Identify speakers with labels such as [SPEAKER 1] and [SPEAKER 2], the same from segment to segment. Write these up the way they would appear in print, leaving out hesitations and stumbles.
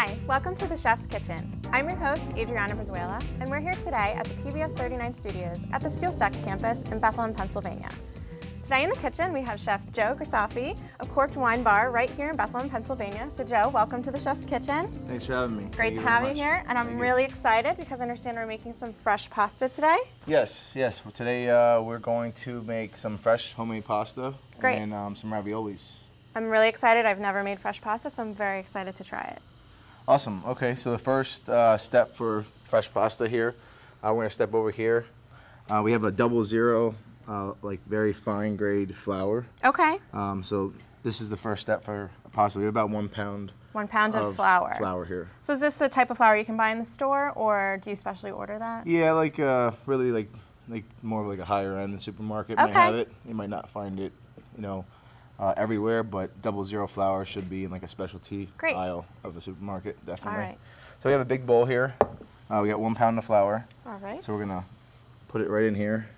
[SPEAKER 1] Hi, welcome to the Chef's Kitchen. I'm your host, Adriana Brizuela, and we're here today at the PBS 39 Studios at the Steel Stacks campus in Bethlehem, Pennsylvania. Today in the kitchen, we have Chef Joe Grisafi of Corked Wine Bar right here in Bethlehem, Pennsylvania. So Joe, welcome to the Chef's Kitchen.
[SPEAKER 2] Thanks for having me.
[SPEAKER 1] Great to have you here, and I'm really excited because I understand we're making some fresh pasta today.
[SPEAKER 2] Yes. Well, today we're going to make some fresh homemade pasta and some raviolis. I'm
[SPEAKER 1] really excited. I've never made fresh pasta, so I'm very excited to try it.
[SPEAKER 2] Awesome. Okay, so the first step for fresh pasta here, we're going to step over here. We have a 00, like very fine grade flour.
[SPEAKER 1] Okay.
[SPEAKER 2] So this is the first step for pasta. We have about 1 pound.
[SPEAKER 1] 1 pound of flour.
[SPEAKER 2] Flour here.
[SPEAKER 1] So is this the type of flour you can buy in the store, or do you specially order that?
[SPEAKER 2] Yeah, like really like more of like a higher end supermarket might have it. You might not find it, everywhere, but 00 flour should be in like a specialty aisle of the supermarket, definitely.
[SPEAKER 1] All right.
[SPEAKER 2] So we have a big bowl here. We got 1 pound of flour.
[SPEAKER 1] All right.
[SPEAKER 2] So we're gonna put it right in here.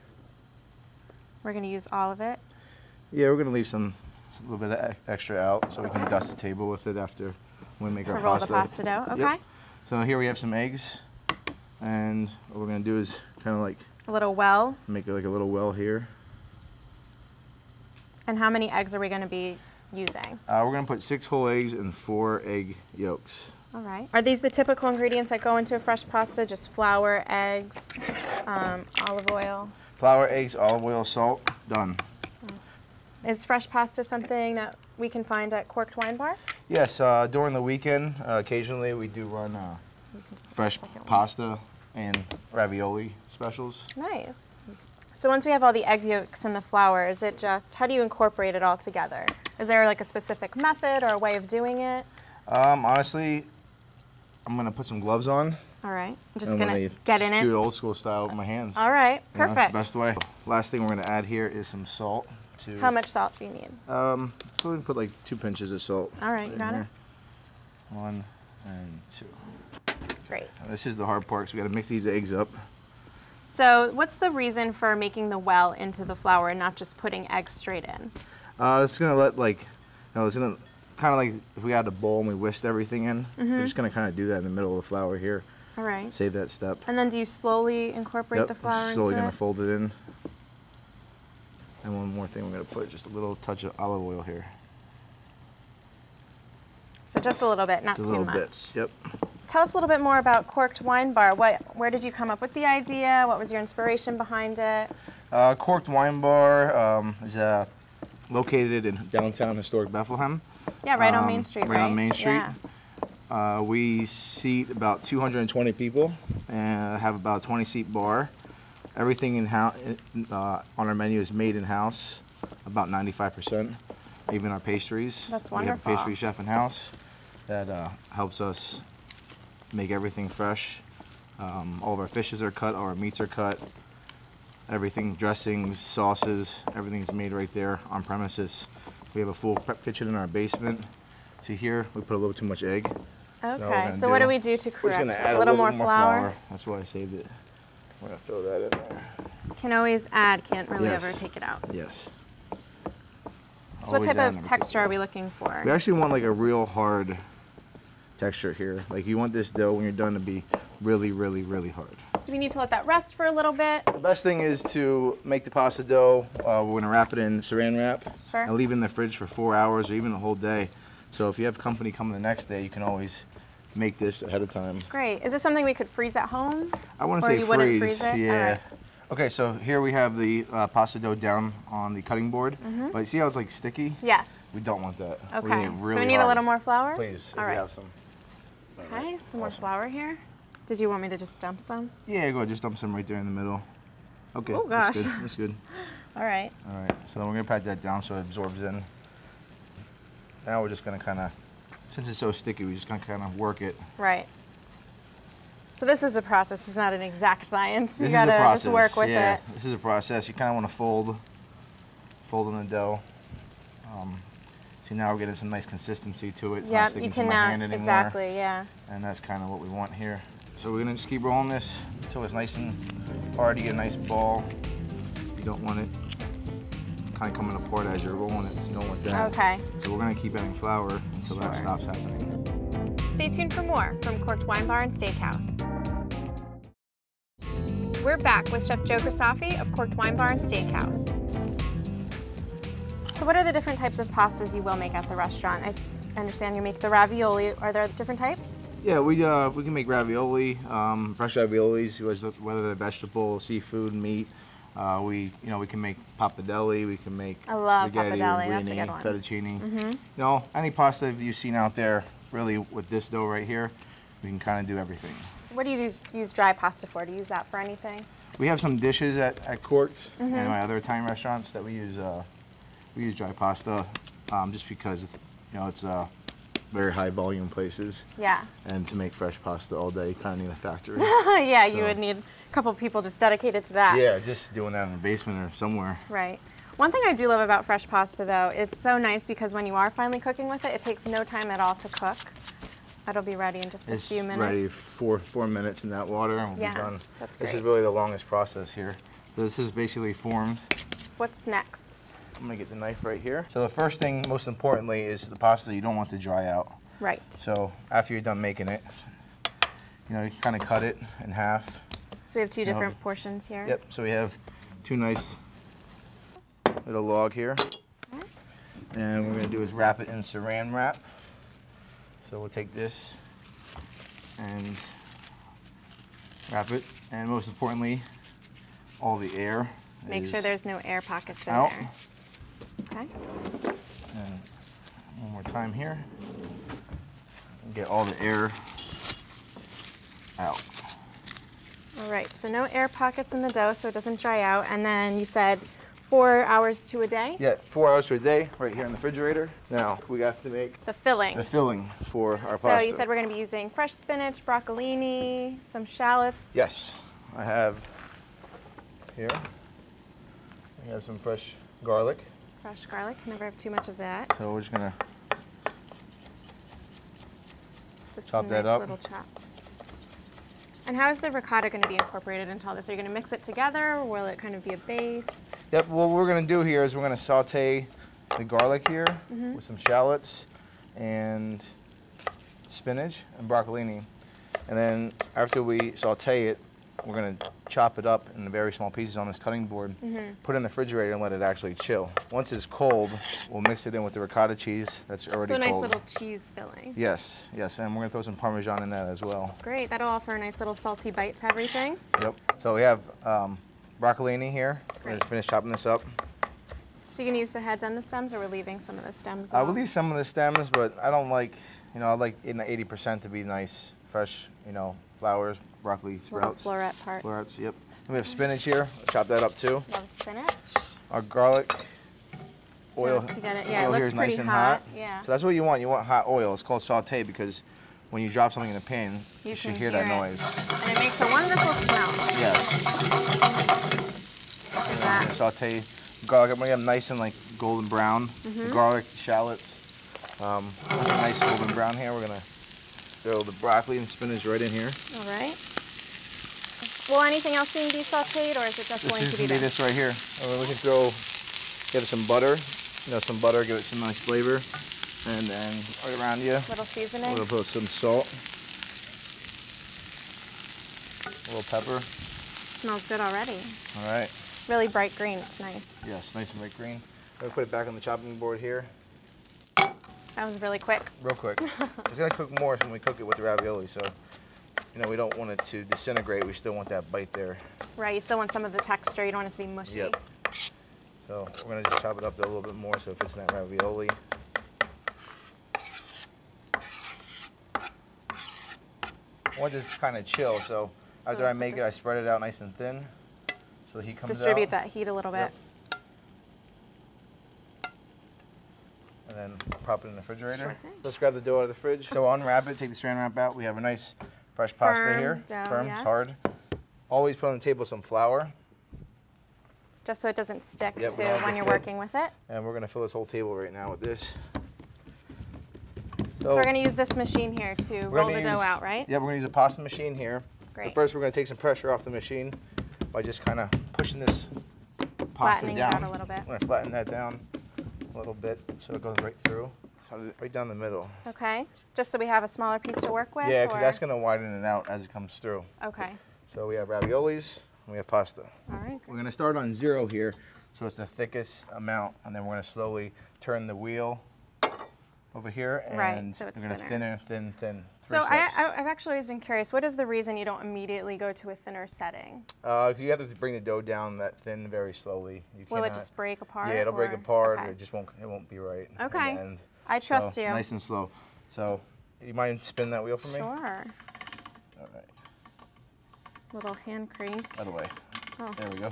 [SPEAKER 1] We're gonna use all of it?
[SPEAKER 2] Yeah, we're gonna leave a little bit of extra out so we can dust the table with it after we make our pasta.
[SPEAKER 1] To roll the pasta dough, okay.
[SPEAKER 2] Yep. So here we have some eggs, and what we're gonna do is kind of like
[SPEAKER 1] a little well.
[SPEAKER 2] Make it like a little well here.
[SPEAKER 1] And how many eggs are we going to be using?
[SPEAKER 2] We're going to put 6 whole eggs and 4 egg yolks.
[SPEAKER 1] All right. Are these the typical ingredients that go into a fresh pasta? Just flour, eggs, olive oil? Flour,
[SPEAKER 2] eggs, olive oil, salt, done.
[SPEAKER 1] Is fresh pasta something that we can find at Corked Wine Bar?
[SPEAKER 2] Yes, during the weekend, occasionally we do run fresh pasta and ravioli specials.
[SPEAKER 1] Nice. So once we have all the egg yolks and the flour, is it just, how do you incorporate it all together? Is there like a specific method or a way of doing it?
[SPEAKER 2] Honestly, I'm gonna put some gloves on.
[SPEAKER 1] All right, I'm just gonna get in it.
[SPEAKER 2] Do it old school style with my hands.
[SPEAKER 1] All right, perfect.
[SPEAKER 2] That's the best way. Last thing we're gonna add here is some salt.
[SPEAKER 1] How much salt do you need?
[SPEAKER 2] So we can put like 2 pinches of salt.
[SPEAKER 1] All right, you got it.
[SPEAKER 2] 1 and 2.
[SPEAKER 1] Great.
[SPEAKER 2] Now, this is the hard part, so we gotta mix these eggs up.
[SPEAKER 1] So what's the reason for making the well into the flour and not just putting eggs straight in?
[SPEAKER 2] It's gonna let it's gonna kind of like if we had a bowl and we whisked everything in, we're just gonna kind of do that in the middle of the flour here.
[SPEAKER 1] All right.
[SPEAKER 2] Save that step.
[SPEAKER 1] And then do you slowly incorporate the flour into it?
[SPEAKER 2] Slowly gonna fold it in. And one more thing, we're gonna put just a little touch of olive oil here.
[SPEAKER 1] So just a little bit, not
[SPEAKER 2] just
[SPEAKER 1] too
[SPEAKER 2] much.
[SPEAKER 1] Bit.
[SPEAKER 2] Yep.
[SPEAKER 1] Tell us a little bit more about Corked Wine Bar. Where did you come up with the idea? What was your inspiration behind it?
[SPEAKER 2] Corked Wine Bar is located in downtown historic Bethlehem.
[SPEAKER 1] Yeah, right on Main Street, right?
[SPEAKER 2] Right on Main Street.
[SPEAKER 1] Yeah.
[SPEAKER 2] We seat about 220 people and have about a 20-seat bar. Everything in-house on our menu is made in-house, about 95%. Even our pastries.
[SPEAKER 1] That's wonderful.
[SPEAKER 2] We have a pastry chef in-house that helps us make everything fresh. All of our fishes are cut, all our meats are cut. Everything, dressings, sauces, everything's made right there on premises. We have a full prep kitchen in our basement. See here, we put a little too much egg.
[SPEAKER 1] Okay, so what do we do to correct it?
[SPEAKER 2] Add
[SPEAKER 1] a little more flour?
[SPEAKER 2] That's why I saved it. We're gonna throw that in there.
[SPEAKER 1] Can always add, can't really ever take it out.
[SPEAKER 2] Yes.
[SPEAKER 1] So what type of texture are we looking for?
[SPEAKER 2] We actually want like a real hard texture here. Like you want this dough when you're done to be really, really, really hard.
[SPEAKER 1] Do we need to let that rest for a little bit?
[SPEAKER 2] The best thing is to make the pasta dough. We're gonna wrap it in saran wrap and leave it in the fridge for 4 hours or even a whole day. So if you have company coming the next day, you can always make this ahead of time.
[SPEAKER 1] Great. Is this something we could freeze at home?
[SPEAKER 2] I wouldn't say freeze.
[SPEAKER 1] Wouldn't freeze it?
[SPEAKER 2] Yeah.
[SPEAKER 1] Right.
[SPEAKER 2] Okay, so here we have the pasta dough down on the cutting board. But you see how it's like sticky?
[SPEAKER 1] Yes.
[SPEAKER 2] We don't want that.
[SPEAKER 1] Okay.
[SPEAKER 2] Really
[SPEAKER 1] so we need a little more flour?
[SPEAKER 2] Please,
[SPEAKER 1] All right.
[SPEAKER 2] Have some.
[SPEAKER 1] Okay, some more flour here. Did you want me to just dump some?
[SPEAKER 2] Yeah, go ahead, just dump some right there in the middle. Okay,
[SPEAKER 1] oh, gosh.
[SPEAKER 2] That's good. That's good.
[SPEAKER 1] All right.
[SPEAKER 2] All right, so then we're gonna pat that down so it absorbs in. Now we're just gonna kind of, since it's so sticky, we're just gonna kind of work it.
[SPEAKER 1] Right. So this is a process, it's not an exact science.
[SPEAKER 2] This
[SPEAKER 1] you gotta just work with it.
[SPEAKER 2] This is a process. You kind of want to fold in the dough. See, now we're getting some nice consistency to it. It's not sticking to my hand anymore.
[SPEAKER 1] Exactly, yeah.
[SPEAKER 2] And that's kind of what we want here. So we're gonna just keep rolling this until it's nice and hard. You get a nice ball. You don't want it kind of coming apart as you're rolling it. So you don't want that.
[SPEAKER 1] Okay.
[SPEAKER 2] So we're gonna keep adding flour until that stops happening.
[SPEAKER 1] Stay tuned for more from Corked Wine Bar and Steakhouse. We're back with Chef Joe Grisafi of Corked Wine Bar and Steakhouse. So what are the different types of pastas you will make at the restaurant? I understand you make the ravioli. Are there different types?
[SPEAKER 2] Yeah, we can make ravioli, fresh raviolis, whether they're vegetable, seafood, meat. We can make pappardelle. We can make spaghetti, linguine, fettuccine. Any pasta you've seen out there, really, with this dough right here, we can kind of do everything.
[SPEAKER 1] What do you use dry pasta for? Do you use that for anything?
[SPEAKER 2] We have some dishes at Corked and my other Italian restaurants that we use dry pasta, just because it's very high volume places.
[SPEAKER 1] Yeah.
[SPEAKER 2] And to make fresh pasta all day, you kind of need a factory.
[SPEAKER 1] Yeah, you would need a couple people just dedicated to that.
[SPEAKER 2] Yeah, just doing that in the basement or somewhere.
[SPEAKER 1] Right. One thing I do love about fresh pasta, though, it's so nice because when you are finally cooking with it, it takes no time at all to cook. It'll be ready in just a few minutes.
[SPEAKER 2] It's ready 4 minutes in that water and we'll be done.
[SPEAKER 1] That's great.
[SPEAKER 2] This is really the longest process here. This is basically formed.
[SPEAKER 1] What's next?
[SPEAKER 2] I'm gonna get the knife right here. So the first thing, most importantly, is the pasta you don't want to dry out.
[SPEAKER 1] Right.
[SPEAKER 2] So after you're done making it, you kind of cut it in half.
[SPEAKER 1] So we have two different portions here.
[SPEAKER 2] Yep, so we have two nice little log here. Okay. And what we're gonna do is wrap it in saran wrap. So we'll take this and wrap it, and most importantly, all the air.
[SPEAKER 1] Make sure there's no air pockets in
[SPEAKER 2] out.
[SPEAKER 1] there. Okay.
[SPEAKER 2] And one more time here. Get all the air out.
[SPEAKER 1] All right, so no air pockets in the dough so it doesn't dry out. And then you said 4 hours to a day?
[SPEAKER 2] Yeah, 4 hours to a day, right here in the refrigerator. Now, we have to make
[SPEAKER 1] the filling.
[SPEAKER 2] The filling for our pasta.
[SPEAKER 1] So you said we're gonna be using fresh spinach, broccolini, some shallots.
[SPEAKER 2] Yes, I have here. We have some fresh garlic.
[SPEAKER 1] Fresh garlic, never have too much of that.
[SPEAKER 2] So we're just gonna
[SPEAKER 1] chop that up. Little chop. And how is the ricotta going to be incorporated into all this? Are you going to mix it together, or will it kind of be a base?
[SPEAKER 2] Yep, what we're going to do here is we're going to saute the garlic here with some shallots and spinach and broccolini. And then after we saute it, we're going to chop it up into very small pieces on this cutting board, put it in the refrigerator and let it actually chill. Once it's cold, we'll mix it in with the ricotta cheese that's already cold.
[SPEAKER 1] So a nice little cheese filling.
[SPEAKER 2] Yes, yes, and we're going to throw some Parmesan in that as well.
[SPEAKER 1] Great, that'll offer a nice little salty bite to everything.
[SPEAKER 2] Yep, so we have broccolini here. We're going to finish chopping this up.
[SPEAKER 1] So you can use the heads and the stems, or we're leaving some of the stems?
[SPEAKER 2] I will leave some of the stems, but I don't like, I like 80% to be nice, fresh, flowers, broccoli, sprouts.
[SPEAKER 1] Little floret part.
[SPEAKER 2] Florets, yep. And we have spinach here. Chop that up too.
[SPEAKER 1] Love spinach.
[SPEAKER 2] Our garlic oil.
[SPEAKER 1] Just to get it, yeah, it looks pretty
[SPEAKER 2] nice and
[SPEAKER 1] hot. Yeah.
[SPEAKER 2] So that's what you want. You want hot oil. It's called saute because when you drop something in a pan, you should hear that noise.
[SPEAKER 1] And it makes a wonderful smell.
[SPEAKER 2] Yes.
[SPEAKER 1] Look at that.
[SPEAKER 2] Saute garlic. I'm gonna get them nice and golden brown. The garlic, shallots. Once it's nice golden brown here, we're gonna throw the broccoli and spinach right in here.
[SPEAKER 1] All right. Will anything else need to be sauteed, or is it just going to be this?
[SPEAKER 2] This right here. We can get some butter. Some butter, give it some nice flavor. And then right around you.
[SPEAKER 1] Little seasoning.
[SPEAKER 2] We'll put some salt. A little pepper.
[SPEAKER 1] Smells good already.
[SPEAKER 2] All right.
[SPEAKER 1] Really bright green. It's nice.
[SPEAKER 2] Yes, nice and bright green. We'll put it back on the chopping board here.
[SPEAKER 1] That was really quick.
[SPEAKER 2] Real quick. It's gonna cook more when we cook it with the ravioli, so we don't want it to disintegrate. We still want that bite there.
[SPEAKER 1] Right. You still want some of the texture. You don't want it to be mushy.
[SPEAKER 2] Yep. So we're gonna just chop it up a little bit more so it fits in that ravioli. I want this kind of chill, so after I make it, I spread it out nice and thin, so the heat comes out.
[SPEAKER 1] Distribute that heat a little bit.
[SPEAKER 2] Yep. And then prop it in the refrigerator. Sure thing. Let's grab the dough out of the fridge. So unwrap it, take the saran wrap out. We have a nice fresh pasta here.
[SPEAKER 1] Dough,
[SPEAKER 2] firm,
[SPEAKER 1] yes.
[SPEAKER 2] It's hard. Always put on the table some flour.
[SPEAKER 1] Just so it doesn't stick to when you're working with it.
[SPEAKER 2] And we're gonna fill this whole table right now with this.
[SPEAKER 1] So we're gonna use this machine here to roll the dough out, right?
[SPEAKER 2] Yeah, we're gonna use a pasta machine here.
[SPEAKER 1] Great.
[SPEAKER 2] But first we're gonna take some pressure off the machine by just kind of pushing this pasta
[SPEAKER 1] Flattening
[SPEAKER 2] down.
[SPEAKER 1] it out a little bit.
[SPEAKER 2] We're gonna flatten that down a little bit so it goes right through. cut it right down the middle.
[SPEAKER 1] Okay. Just so we have a smaller piece to work with?
[SPEAKER 2] Yeah, because
[SPEAKER 1] or?
[SPEAKER 2] that's going to widen it out as it comes through.
[SPEAKER 1] Okay.
[SPEAKER 2] So we have raviolis and we have pasta.
[SPEAKER 1] All right.
[SPEAKER 2] We're going to start on 0 here, so it's the thickest amount, and then we're going to slowly turn the wheel over here, and
[SPEAKER 1] so it's
[SPEAKER 2] we're going to
[SPEAKER 1] thinner.
[SPEAKER 2] thin.
[SPEAKER 1] So I've actually always been curious, what is the reason you don't immediately go to a thinner setting?
[SPEAKER 2] You have to bring the dough down that thin very slowly.
[SPEAKER 1] Will it just break apart?
[SPEAKER 2] Yeah, it'll break apart.
[SPEAKER 1] Okay.
[SPEAKER 2] It won't be right.
[SPEAKER 1] Okay.
[SPEAKER 2] In the end.
[SPEAKER 1] I trust you.
[SPEAKER 2] Nice and slow. So, you mind spinning that wheel for me?
[SPEAKER 1] Sure.
[SPEAKER 2] All right.
[SPEAKER 1] Little hand crank.
[SPEAKER 2] By the way.
[SPEAKER 1] Oh.
[SPEAKER 2] There we go.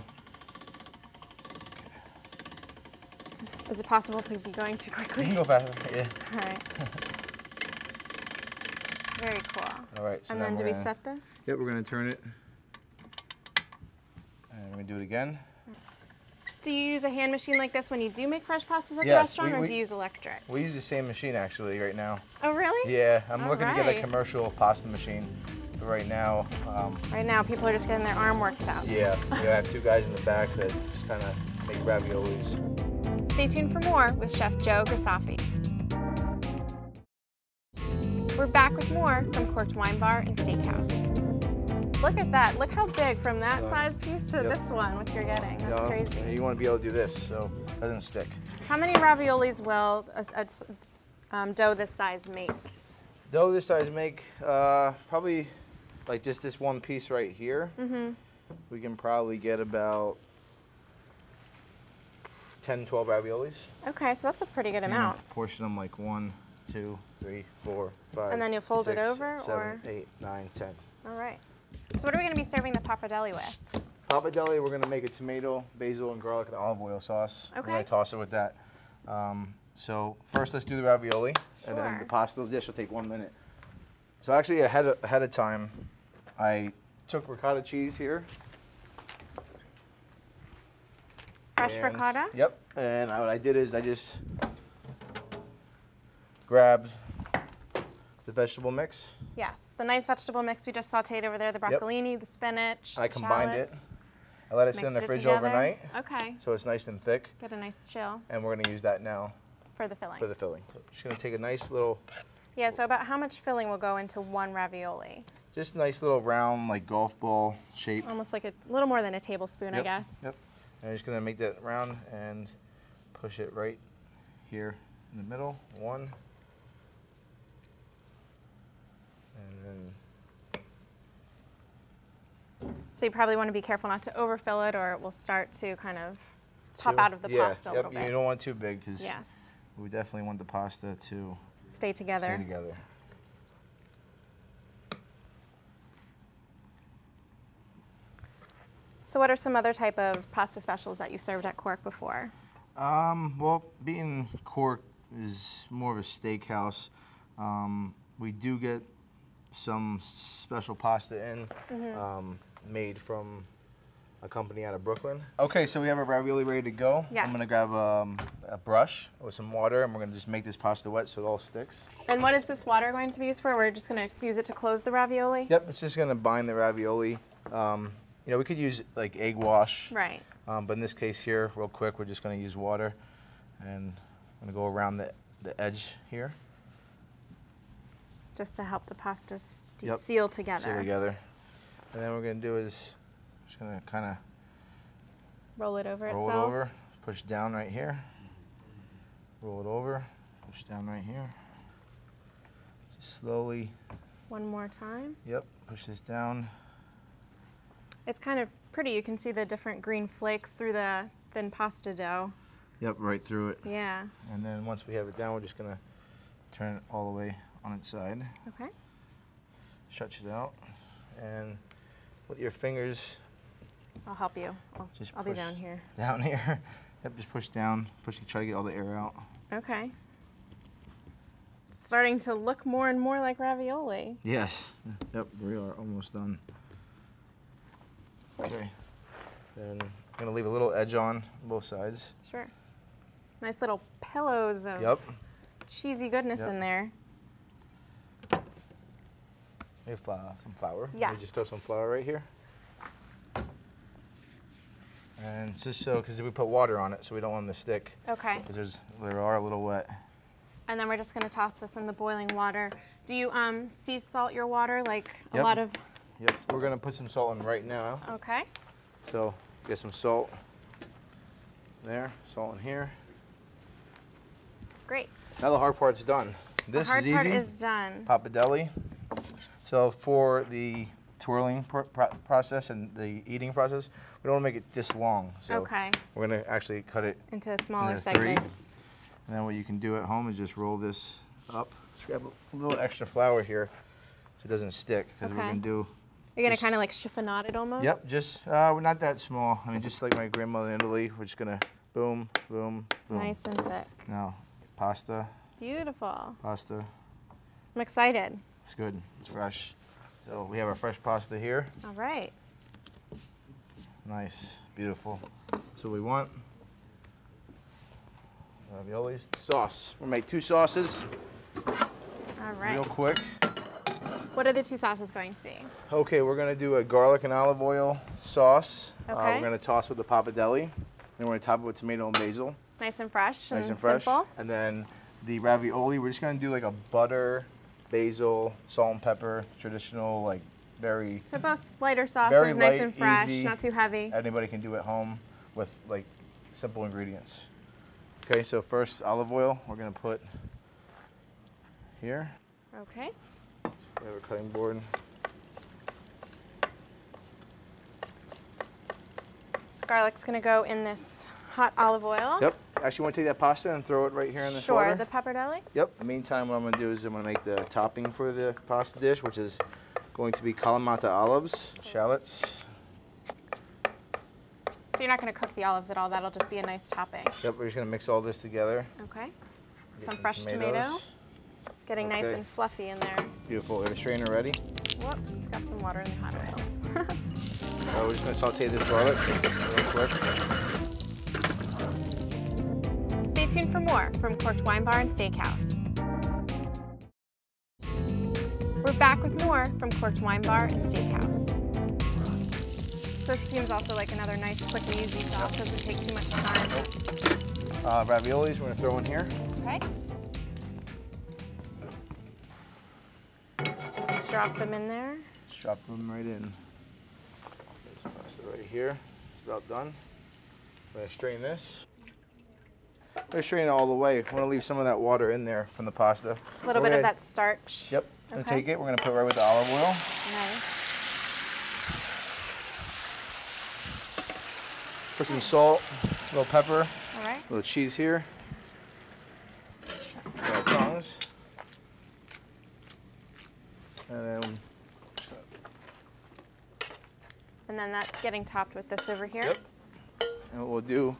[SPEAKER 1] Is it possible to be going too quickly?
[SPEAKER 2] You can go faster. Yeah.
[SPEAKER 1] All right. Very cool.
[SPEAKER 2] All right. So
[SPEAKER 1] and then do we set this?
[SPEAKER 2] Yep, we're going to turn it. And we're going to do it again.
[SPEAKER 1] Do you use a hand machine like this when you do make fresh pastas at the
[SPEAKER 2] Yes,
[SPEAKER 1] restaurant, or do you use electric?
[SPEAKER 2] We use the same machine actually right now.
[SPEAKER 1] Oh, really?
[SPEAKER 2] Yeah, I'm
[SPEAKER 1] All
[SPEAKER 2] looking to get a
[SPEAKER 1] right.
[SPEAKER 2] commercial pasta machine. But right now,
[SPEAKER 1] Right now, people are just getting their arm worked out.
[SPEAKER 2] yeah, I have 2 guys in the back that just kind of make raviolis.
[SPEAKER 1] Stay tuned for more with Chef Joe Grisafi. We're back with more from Corked Wine Bar and Steakhouse. Look at that. Look how big from that size piece to this one, what you're getting. That's crazy.
[SPEAKER 2] You want to be able to do this so it doesn't stick.
[SPEAKER 1] How many raviolis will a dough this size make?
[SPEAKER 2] Dough this size make probably like just this one piece right here. We can probably get about 10, 12 raviolis.
[SPEAKER 1] Okay, so that's a pretty good amount.
[SPEAKER 2] Portion them like 1, 2, 3, 4, 5.
[SPEAKER 1] And then you'll fold it
[SPEAKER 2] 6,
[SPEAKER 1] over,
[SPEAKER 2] 7,
[SPEAKER 1] or?
[SPEAKER 2] 8, 9, 10.
[SPEAKER 1] All right. So what are we going to be serving the pappardelle with?
[SPEAKER 2] Pappardelle, we're going to make a tomato, basil, and garlic and olive oil sauce.
[SPEAKER 1] Okay.
[SPEAKER 2] We're going to toss it with that. So first, let's do the ravioli, and then
[SPEAKER 1] Sure.
[SPEAKER 2] the pasta dish will take 1 minute. So actually, ahead of time, I took ricotta cheese here.
[SPEAKER 1] Fresh ricotta?
[SPEAKER 2] Yep. And what I did is I just grabbed the vegetable mix.
[SPEAKER 1] Yes, the nice vegetable mix we just sauteed over there, the broccolini, the spinach,
[SPEAKER 2] I combined
[SPEAKER 1] shallots.
[SPEAKER 2] it. I let it sit in the
[SPEAKER 1] Mixed it
[SPEAKER 2] fridge
[SPEAKER 1] together.
[SPEAKER 2] overnight,
[SPEAKER 1] Okay,
[SPEAKER 2] so it's nice and thick.
[SPEAKER 1] get a nice chill
[SPEAKER 2] And we're going to use that now
[SPEAKER 1] for the filling.
[SPEAKER 2] for the filling. So just going to take a nice little,
[SPEAKER 1] Yeah, so about how much filling will go into one ravioli?
[SPEAKER 2] just nice little round, like golf ball shape.
[SPEAKER 1] Almost like a little more than a tablespoon, I
[SPEAKER 2] Yep,
[SPEAKER 1] guess.
[SPEAKER 2] Yep. And I'm just going to make that round and push it right here in the middle. 1. And then
[SPEAKER 1] So you probably want to be careful not to overfill it, or it will start to kind of pop
[SPEAKER 2] 2.
[SPEAKER 1] out of the
[SPEAKER 2] Yeah,
[SPEAKER 1] pasta a
[SPEAKER 2] yep,
[SPEAKER 1] little bit.
[SPEAKER 2] You don't want too big because
[SPEAKER 1] Yes,
[SPEAKER 2] we definitely want the pasta to
[SPEAKER 1] stay together.
[SPEAKER 2] stay together.
[SPEAKER 1] So what are some other type of pasta specials that you served at Cork before?
[SPEAKER 2] Well, being Corked is more of a steakhouse. We do get some special pasta in, made from a company out of Brooklyn. Okay, so we have our ravioli ready to go.
[SPEAKER 1] Yes.
[SPEAKER 2] I'm gonna grab a brush with some water, and we're gonna just make this pasta wet so it all sticks.
[SPEAKER 1] And what is this water going to be used for? We're just going to use it to close the ravioli?
[SPEAKER 2] Yep, it's just gonna bind the ravioli. You know, we could use like egg wash.
[SPEAKER 1] Right.
[SPEAKER 2] But in this case here, real quick, we're just going to use water, and I'm going to go around the edge here.
[SPEAKER 1] Just to help the pasta
[SPEAKER 2] Yep.
[SPEAKER 1] seal together.
[SPEAKER 2] Seal together. And then what we're going to do is just going to kind of
[SPEAKER 1] Roll it over
[SPEAKER 2] roll
[SPEAKER 1] itself.
[SPEAKER 2] it over, push down right here, roll it over, push down right here. Just slowly,
[SPEAKER 1] One more time.
[SPEAKER 2] yep, push this down.
[SPEAKER 1] It's kind of pretty. You can see the different green flakes through the thin pasta dough.
[SPEAKER 2] Yep, right through it.
[SPEAKER 1] Yeah.
[SPEAKER 2] And then once we have it down, we're just going to turn it all the way on its side.
[SPEAKER 1] Okay.
[SPEAKER 2] Stretch it out, and with your fingers
[SPEAKER 1] I'll help you.
[SPEAKER 2] just
[SPEAKER 1] I'll be
[SPEAKER 2] push
[SPEAKER 1] down here.
[SPEAKER 2] down here. Yep, just push down, try to get all the air out.
[SPEAKER 1] Okay. It's starting to look more and more like ravioli.
[SPEAKER 2] Yes. Yep, we are almost done. Okay. Then I'm gonna leave a little edge on both sides.
[SPEAKER 1] Sure. Nice little pillows of
[SPEAKER 2] Yep.
[SPEAKER 1] cheesy goodness
[SPEAKER 2] Yep.
[SPEAKER 1] in there.
[SPEAKER 2] We have some flour.
[SPEAKER 1] Yes.
[SPEAKER 2] We just throw some flour right here. And it's just so, because we put water on it, so we don't want them to stick.
[SPEAKER 1] Okay.
[SPEAKER 2] Because they are a little wet.
[SPEAKER 1] And then we're just gonna toss this in the boiling water. Do you sea salt your water like a
[SPEAKER 2] Yep.
[SPEAKER 1] lot of?
[SPEAKER 2] Yep, we're gonna put some salt in right now.
[SPEAKER 1] Okay.
[SPEAKER 2] So get some salt there, salt in here.
[SPEAKER 1] Great.
[SPEAKER 2] Now the hard part's done. This
[SPEAKER 1] the hard
[SPEAKER 2] is easy.
[SPEAKER 1] part is done.
[SPEAKER 2] Pappardelle. So for the twirling process and the eating process, we don't want to make it this long. So
[SPEAKER 1] Okay.
[SPEAKER 2] we're going to actually cut it
[SPEAKER 1] Into smaller
[SPEAKER 2] into 3.
[SPEAKER 1] segments.
[SPEAKER 2] And then what you can do at home is just roll this up. Just grab a little extra flour here so it doesn't stick, because we're
[SPEAKER 1] Okay.
[SPEAKER 2] going to do.
[SPEAKER 1] You're gonna kind of like chiffonade it almost?
[SPEAKER 2] Yep, just we're not that small. I mean, just like my grandmother in Italy, we're just going to boom, boom, boom.
[SPEAKER 1] Nice and thick.
[SPEAKER 2] Now, pasta,
[SPEAKER 1] Beautiful.
[SPEAKER 2] pasta.
[SPEAKER 1] I'm excited.
[SPEAKER 2] It's good. It's fresh. So we have our fresh pasta here.
[SPEAKER 1] All right.
[SPEAKER 2] Nice, beautiful. That's what we want. Raviolis. Sauce. We'll make 2 sauces
[SPEAKER 1] All right.
[SPEAKER 2] real quick.
[SPEAKER 1] What are the 2 sauces going to be?
[SPEAKER 2] Okay, we're gonna do a garlic and olive oil sauce.
[SPEAKER 1] Okay.
[SPEAKER 2] We're gonna toss with the pappardelle. Then we're gonna top it with tomato and basil.
[SPEAKER 1] Nice and fresh
[SPEAKER 2] Nice and fresh.
[SPEAKER 1] simple.
[SPEAKER 2] And then the ravioli, we're just gonna do like a butter, basil, salt and pepper, traditional, like very,
[SPEAKER 1] So both lighter sauces,
[SPEAKER 2] very
[SPEAKER 1] nice
[SPEAKER 2] light,
[SPEAKER 1] and fresh,
[SPEAKER 2] easy.
[SPEAKER 1] not too heavy.
[SPEAKER 2] Anybody can do at home with like simple ingredients. Okay, so first olive oil, we're gonna put here.
[SPEAKER 1] Okay.
[SPEAKER 2] So we have a cutting board.
[SPEAKER 1] So garlic's gonna go in this hot olive oil.
[SPEAKER 2] Yep. Actually, want to take that pasta and throw it right here in this
[SPEAKER 1] Sure,
[SPEAKER 2] water?
[SPEAKER 1] the pappardelle.
[SPEAKER 2] Yep. In the meantime, what I'm gonna do is I'm gonna make the topping for the pasta dish, which is going to be Kalamata olives, shallots.
[SPEAKER 1] So you're not gonna cook the olives at all, that'll just be a nice topping.
[SPEAKER 2] Yep. We're just gonna mix all this together.
[SPEAKER 1] Okay.
[SPEAKER 2] Get
[SPEAKER 1] Some fresh tomato.
[SPEAKER 2] tomatoes.
[SPEAKER 1] It's getting nice
[SPEAKER 2] Okay.
[SPEAKER 1] and fluffy in there.
[SPEAKER 2] Beautiful. We have a strainer ready.
[SPEAKER 1] Whoops, got some water in the hot oil.
[SPEAKER 2] So we're just gonna saute this garlic real quick.
[SPEAKER 1] Stay tuned for more from Corked Wine Bar and Steakhouse. We're back with more from Corked Wine Bar and Steakhouse. So this seems also like another nice, quick and easy sauce. Doesn't take too much time.
[SPEAKER 2] Raviolis we're gonna throw in here.
[SPEAKER 1] Okay. Just drop them in there.
[SPEAKER 2] Just drop them right in. There's some pasta right here. It's about done. I'm gonna strain this. I'm gonna strain it all the way. I wanna leave some of that water in there from the pasta.
[SPEAKER 1] A little bit of that starch.
[SPEAKER 2] Yep. Gonna
[SPEAKER 1] Okay.
[SPEAKER 2] take it. We're gonna put it right with the olive oil.
[SPEAKER 1] Nice.
[SPEAKER 2] Put some salt, a little pepper,
[SPEAKER 1] All right.
[SPEAKER 2] a little cheese here. Our tongs. And then
[SPEAKER 1] And then that's getting topped with this over here.
[SPEAKER 2] Yep. And what we'll do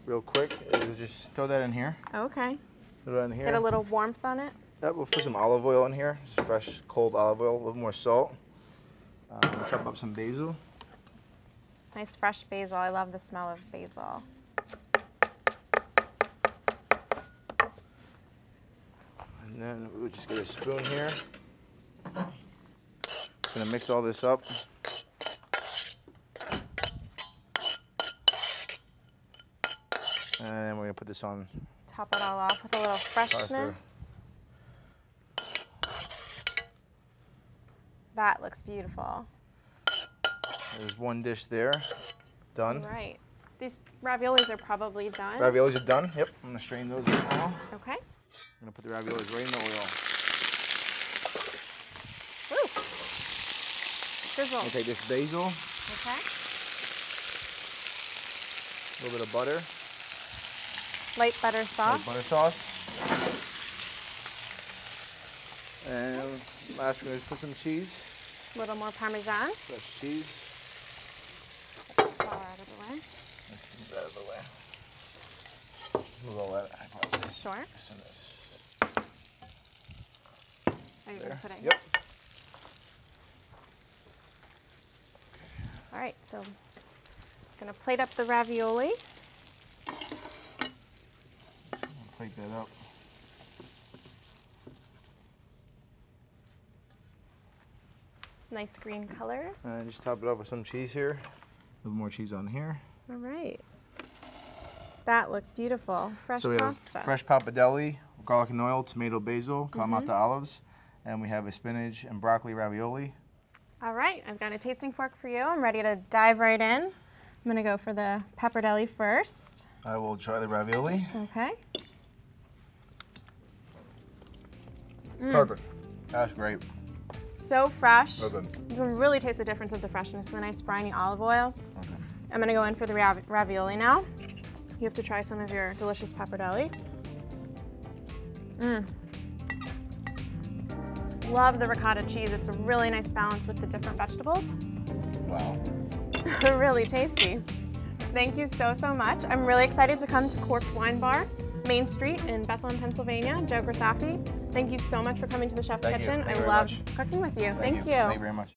[SPEAKER 2] real quick is we'll just throw that in here.
[SPEAKER 1] Okay.
[SPEAKER 2] Throw that in here.
[SPEAKER 1] Get a little warmth on it.
[SPEAKER 2] Yep, we'll put some olive oil in here. Just fresh, cold olive oil, a little more salt. We'll chop up some basil.
[SPEAKER 1] Nice fresh basil. I love the smell of basil.
[SPEAKER 2] And then we'll just get a spoon here. Gonna mix all this up. And then we're gonna put this on.
[SPEAKER 1] Top it all off with a little freshness. That looks beautiful.
[SPEAKER 2] There's one dish there, done.
[SPEAKER 1] All right. These raviolis are probably done.
[SPEAKER 2] Raviolis are done. Yep, I'm gonna strain those right now.
[SPEAKER 1] Okay.
[SPEAKER 2] I'm gonna put the raviolis right in the oil.
[SPEAKER 1] Woo. Sizzle.
[SPEAKER 2] I'm gonna take this basil,
[SPEAKER 1] Okay.
[SPEAKER 2] a little bit of butter,
[SPEAKER 1] Light butter sauce.
[SPEAKER 2] butter sauce. And last we're gonna put some cheese,
[SPEAKER 1] A little more Parmesan.
[SPEAKER 2] fresh cheese.
[SPEAKER 1] This fall out of the way.
[SPEAKER 2] Let's move that out of the way. Move all that. I probably
[SPEAKER 1] Sure.
[SPEAKER 2] some of this.
[SPEAKER 1] Are you going to put it here?
[SPEAKER 2] Yep.
[SPEAKER 1] All right, so going to plate up the ravioli.
[SPEAKER 2] Plate that up.
[SPEAKER 1] Nice green colors.
[SPEAKER 2] And just top it off with some cheese here. A little more cheese on here.
[SPEAKER 1] All right. That looks beautiful. Fresh
[SPEAKER 2] So we have
[SPEAKER 1] pasta.
[SPEAKER 2] fresh pappardelle garlic and oil, tomato, basil, Kalamata olives, and we have a spinach and broccoli ravioli.
[SPEAKER 1] All right, I've got a tasting fork for you. I'm ready to dive right in. I'm gonna go for the pappardelle first.
[SPEAKER 2] I will try the ravioli.
[SPEAKER 1] Okay.
[SPEAKER 2] Perfect. That's great.
[SPEAKER 1] So fresh.
[SPEAKER 2] So good.
[SPEAKER 1] You can really taste the difference of the freshness and the nice briny olive oil.
[SPEAKER 2] Okay.
[SPEAKER 1] I'm gonna go in for the ravioli now. You have to try some of your delicious pappardelle. Love the ricotta cheese. It's a really nice balance with the different vegetables.
[SPEAKER 2] Wow.
[SPEAKER 1] Really tasty. Thank you so, so much. I'm really excited to come to Corked Wine Bar, Main Street in Bethlehem, Pennsylvania. Joe Grisafi, thank you so much for coming to the Chef's Kitchen. I love cooking with you. Thank you.
[SPEAKER 2] Thank you very much.